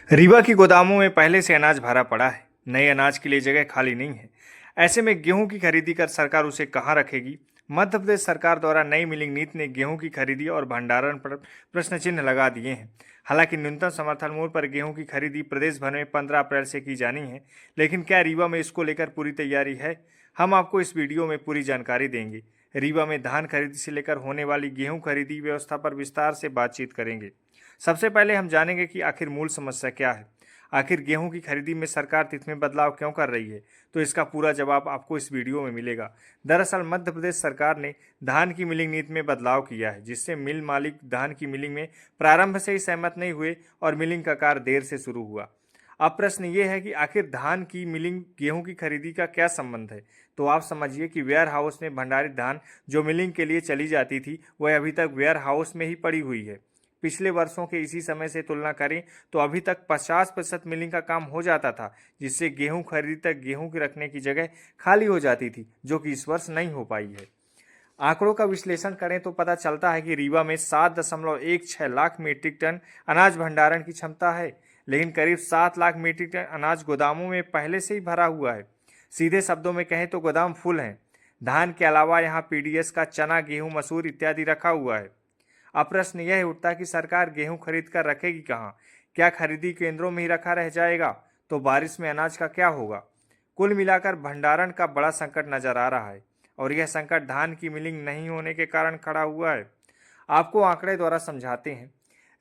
रीवा की गोदामों में पहले से अनाज भरा पड़ा है। नए अनाज के लिए जगह खाली नहीं है। ऐसे में गेहूं की खरीदी कर सरकार उसे कहां रखेगी? मध्य प्रदेश सरकार द्वारा नई मिलिंग नीति ने गेहूं की खरीदी और भंडारण पर प्रश्न चिन्ह लगा दिए हैं। हालांकि न्यूनतम समर्थन मूल्य पर गेहूं की खरीदी प्रदेश भर में 15 अप्रैल से की जानी है, लेकिन क्या रीवा में इसको लेकर पूरी तैयारी है? हम आपको इस वीडियो में पूरी जानकारी देंगे। रीवा में धान खरीदी से लेकर होने वाली गेहूं खरीदी व्यवस्था पर विस्तार से बातचीत करेंगे। सबसे पहले हम जानेंगे कि आखिर मूल समस्या क्या है। आखिर गेहूं की खरीदी में सरकार तिथि में बदलाव क्यों कर रही है? तो इसका पूरा जवाब आपको इस वीडियो में मिलेगा। दरअसल मध्य प्रदेश सरकार ने धान की मिलिंग नीति में बदलाव किया है, जिससे मिल मालिक धान की मिलिंग में प्रारंभ से ही सहमत नहीं हुए और मिलिंग का कार्य देर से शुरू हुआ। अब प्रश्न ये है कि आखिर धान की मिलिंग गेहूं की खरीदी का क्या संबंध है? तो आप समझिए कि वेयर हाउस में भंडारित धान जो मिलिंग के लिए चली जाती थी, वह अभी तक वेयर हाउस में ही पड़ी हुई है। पिछले वर्षों के इसी समय से तुलना करें तो अभी तक 50% मिलिंग का काम हो जाता था, जिससे गेहूं खरीदी तक गेहूं की रखने की जगह खाली हो जाती थी, जो कि इस वर्ष नहीं हो पाई है। आंकड़ों का विश्लेषण करें तो पता चलता है कि रीवा में 7.16 लाख मीट्रिक टन अनाज भंडारण की क्षमता है, लेकिन करीब 7 लाख मीट्रिक टन अनाज गोदामों में पहले से ही भरा हुआ है। सीधे शब्दों में कहें तो गोदाम फुल हैं। धान के अलावा यहाँ पीडीएस का चना, गेहूं, मसूर इत्यादि रखा हुआ है। अब प्रश्न यह उठता है कि सरकार गेहूं खरीद कर रखेगी कहाँ? क्या खरीदी केंद्रों में ही रखा रह जाएगा? तो बारिश में अनाज का क्या होगा? कुल मिलाकर भंडारण का बड़ा संकट नजर आ रहा है, और यह संकट धान की मिलिंग नहीं होने के कारण खड़ा हुआ है। आपको आंकड़े द्वारा समझाते हैं।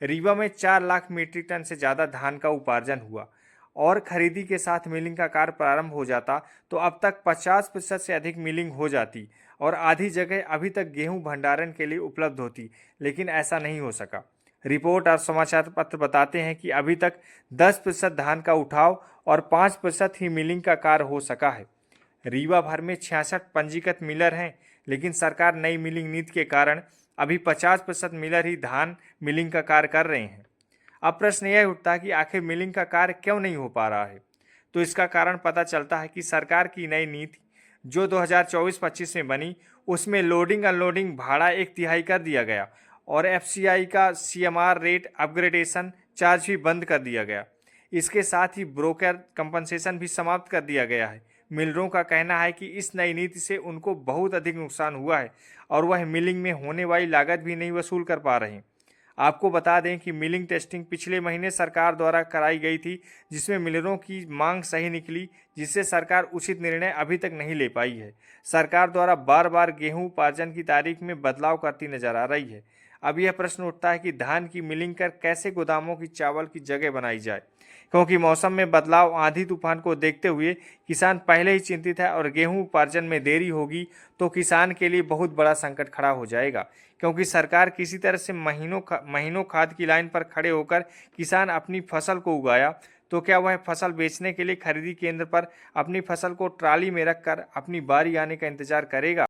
रीवा में 4 लाख मीट्रिक टन से ज़्यादा धान का उपार्जन हुआ और खरीदी के साथ मिलिंग का कार्य प्रारंभ हो जाता तो अब तक 50% से अधिक मिलिंग हो जाती और आधी जगह अभी तक गेहूं भंडारण के लिए उपलब्ध होती, लेकिन ऐसा नहीं हो सका। रिपोर्ट और समाचार पत्र बताते हैं कि अभी तक 10% धान का उठाव और 5% ही मिलिंग का कार्य हो सका है। रीवा भर में 66 पंजीकृत मिलर हैं, लेकिन सरकार नई मिलिंग नीति के कारण अभी 50% मिलर ही धान मिलिंग का कार्य कर रहे हैं। अब प्रश्न यह उठता है कि आखिर मिलिंग का कार्य क्यों नहीं हो पा रहा है? तो इसका कारण पता चलता है कि सरकार की नई नीति जो 2024-25 में बनी, उसमें लोडिंग अनलोडिंग भाड़ा 1/3 कर दिया गया और एफसीआई का सीएमआर रेट अपग्रेडेशन चार्ज भी बंद कर दिया गया। इसके साथ ही ब्रोकर कंपनसेशन भी समाप्त कर दिया गया है। मिलरों का कहना है कि इस नई नीति से उनको बहुत अधिक नुकसान हुआ है और वह मिलिंग में होने वाली लागत भी नहीं वसूल कर पा रहे हैं। आपको बता दें कि मिलिंग टेस्टिंग पिछले महीने सरकार द्वारा कराई गई थी, जिसमें मिलरों की मांग सही निकली, जिससे सरकार उचित निर्णय अभी तक नहीं ले पाई है। सरकार द्वारा बार बार गेहूं उपार्जन की तारीख में बदलाव करती नजर आ रही है। अब यह प्रश्न उठता है कि धान की मिलिंग कर कैसे गोदामों की चावल की जगह बनाई जाए, क्योंकि मौसम में बदलाव, आंधी तूफान को देखते हुए किसान पहले ही चिंतित है और गेहूं उपार्जन में देरी होगी तो किसान के लिए बहुत बड़ा संकट खड़ा हो जाएगा, क्योंकि सरकार किसी तरह से महीनों खाद की लाइन पर खड़े होकर किसान अपनी फसल को उगाया, तो क्या वह फसल बेचने के लिए खरीदी केंद्र पर अपनी फसल को ट्राली में रखकर अपनी बारी आने का इंतजार करेगा?